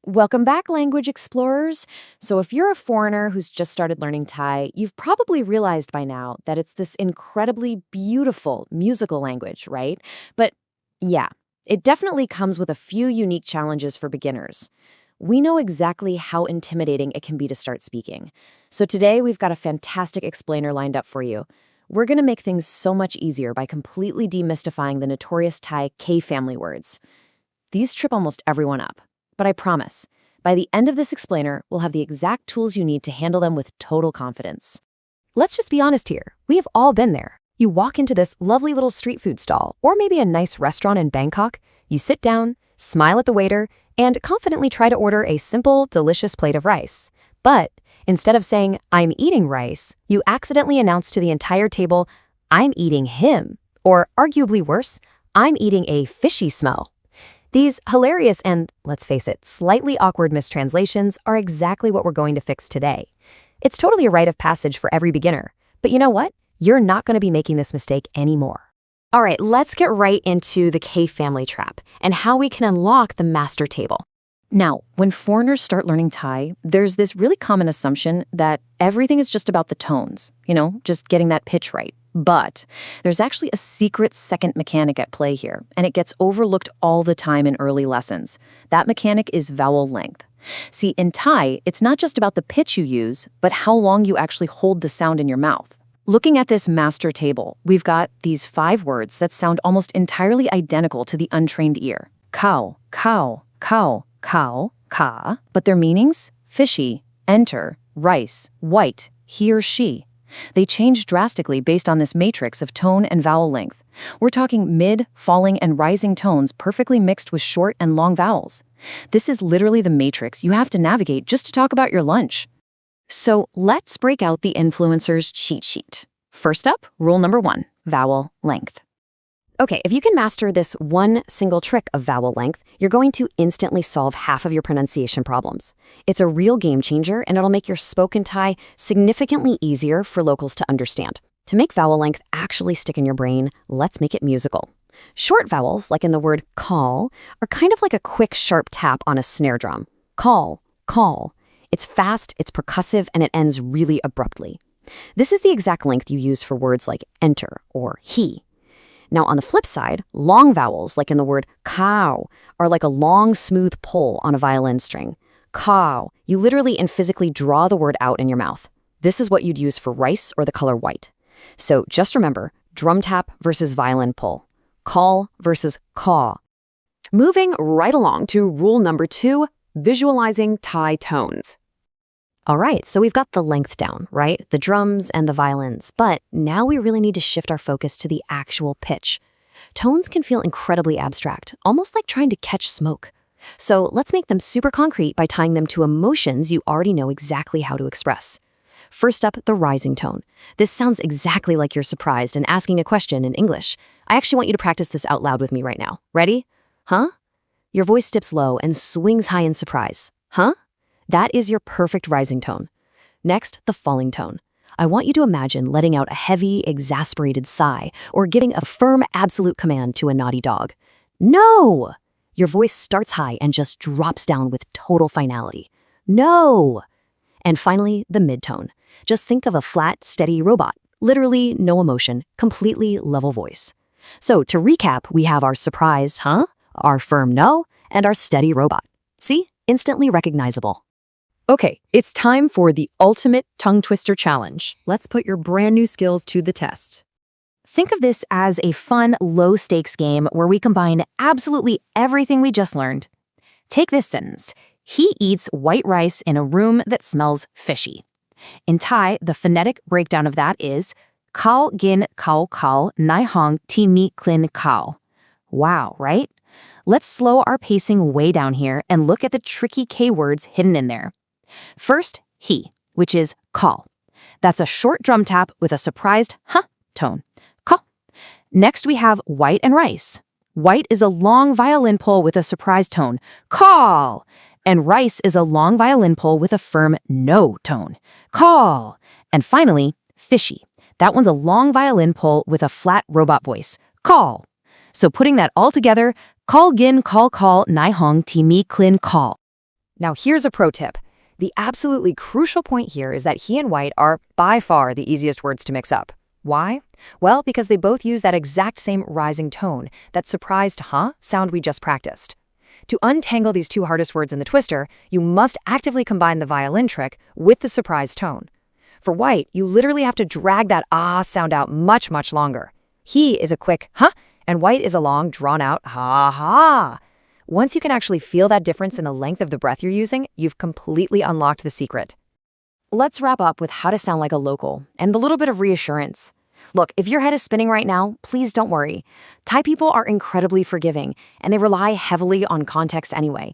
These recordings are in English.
Welcome back, language explorers. So, if you're a foreigner who's just started learning Thai, you've probably realized by now that it's this incredibly beautiful musical language, right? But yeah, it definitely comes with a few unique challenges for beginners. We know exactly how intimidating it can be to start speaking. So, today we've got a fantastic explainer lined up for you. We're going to make things so much easier by completely demystifying the notorious Thai K family words. These trip almost everyone up. But I promise, by the end of this explainer, we'll have the exact tools you need to handle them with total confidence. Let's just be honest here. We have all been there. You walk into this lovely little street food stall, or maybe a nice restaurant in Bangkok. You sit down, smile at the waiter, and confidently try to order a simple, delicious plate of rice. But instead of saying, "I'm eating rice," you accidentally announce to the entire table, "I'm eating him." Or arguably worse, "I'm eating a fishy smell." These hilarious and, let's face it, slightly awkward mistranslations are exactly what we're going to fix today. It's totally a rite of passage for every beginner. But you know what? You're not going to be making this mistake anymore. All right, let's get right into the K family trap and how we can unlock the master table. Now, when foreigners start learning Thai, there's this really common assumption that everything is just about the tones, just getting that pitch right. But there's actually a secret second mechanic at play here, and it gets overlooked all the time in early lessons. That mechanic is vowel length. See, in Thai, it's not just about the pitch you use, but how long you actually hold the sound in your mouth. Looking at this master table, we've got these 5 words that sound almost entirely identical to the untrained ear. Khao, khao, khao, khao, ka. But their meanings? Fishy, enter, rice, white, he or she. They change drastically based on this matrix of tone and vowel length. We're talking mid, falling, and rising tones perfectly mixed with short and long vowels. This is literally the matrix you have to navigate just to talk about your lunch. So let's break out the influencer's cheat sheet. First up, rule number 1, vowel length. Okay, if you can master this one single trick of vowel length, you're going to instantly solve half of your pronunciation problems. It's a real game changer, and it'll make your spoken Thai significantly easier for locals to understand. To make vowel length actually stick in your brain, let's make it musical. Short vowels, like in the word call, are kind of like a quick, sharp tap on a snare drum. Call, call. It's fast, it's percussive, and it ends really abruptly. This is the exact length you use for words like enter or he. Now, on the flip side, long vowels, like in the word Khao, are like a long, smooth pull on a violin string. Khao, you literally and physically draw the word out in your mouth. This is what you'd use for rice or the color white. So just remember, drum tap versus violin pull. Call versus caw. Moving right along to rule number 2, visualizing Thai tones. All right, so we've got the length down, right? The drums and the violins. But now we really need to shift our focus to the actual pitch. Tones can feel incredibly abstract, almost like trying to catch smoke. So let's make them super concrete by tying them to emotions you already know exactly how to express. First up, the rising tone. This sounds exactly like you're surprised and asking a question in English. I actually want you to practice this out loud with me right now. Ready? Huh? Your voice dips low and swings high in surprise. Huh? That is your perfect rising tone. Next, the falling tone. I want you to imagine letting out a heavy, exasperated sigh or giving a firm, absolute command to a naughty dog. No! Your voice starts high and just drops down with total finality. No! And finally, the mid-tone. Just think of a flat, steady robot. Literally no emotion, completely level voice. So to recap, we have our surprised huh, our firm no, and our steady robot. See? Instantly recognizable. Okay, it's time for the ultimate tongue twister challenge. Let's put your brand new skills to the test. Think of this as a fun, low-stakes game where we combine absolutely everything we just learned. Take this sentence. He eats white rice in a room that smells fishy. In Thai, the phonetic breakdown of that is Khao gin khao khao nai hong ti mi klin khao. Wow, right? Let's slow our pacing way down here and look at the tricky K words hidden in there. First, he, which is call. That's a short drum tap with a surprised huh tone. Call. Next, we have white and rice. White is a long violin pull with a surprised tone. Call. And rice is a long violin pull with a firm no tone. Call. And finally, fishy. That one's a long violin pull with a flat robot voice. Call. So putting that all together, call gin call call nai hong ti mi klin call. Now here's a pro tip. The absolutely crucial point here is that he and white are by far the easiest words to mix up. Why? Well, because they both use that exact same rising tone, that surprised sound we just practiced. To untangle these two hardest words in the twister, you must actively combine the violin trick with the surprise tone. For white, you literally have to drag that sound out much, much longer. He is a quick and white is a long, drawn-out ha. Once you can actually feel that difference in the length of the breath you're using, you've completely unlocked the secret. Let's wrap up with how to sound like a local and a little bit of reassurance. Look, if your head is spinning right now, please don't worry. Thai people are incredibly forgiving, and they rely heavily on context anyway.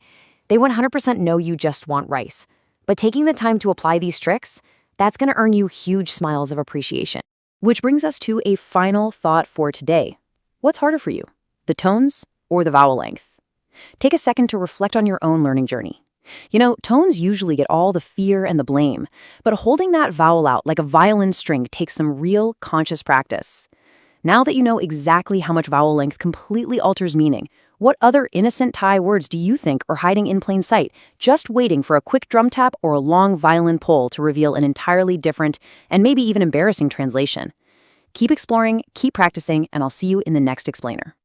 They 100% know you just want rice. But taking the time to apply these tricks, that's going to earn you huge smiles of appreciation. Which brings us to a final thought for today. What's harder for you, the tones or the vowel length? Take a second to reflect on your own learning journey. You know, tones usually get all the fear and the blame, but holding that vowel out like a violin string takes some real conscious practice. Now that you know exactly how much vowel length completely alters meaning, what other innocent Thai words do you think are hiding in plain sight, just waiting for a quick drum tap or a long violin pull to reveal an entirely different and maybe even embarrassing translation? Keep exploring, keep practicing, and I'll see you in the next explainer.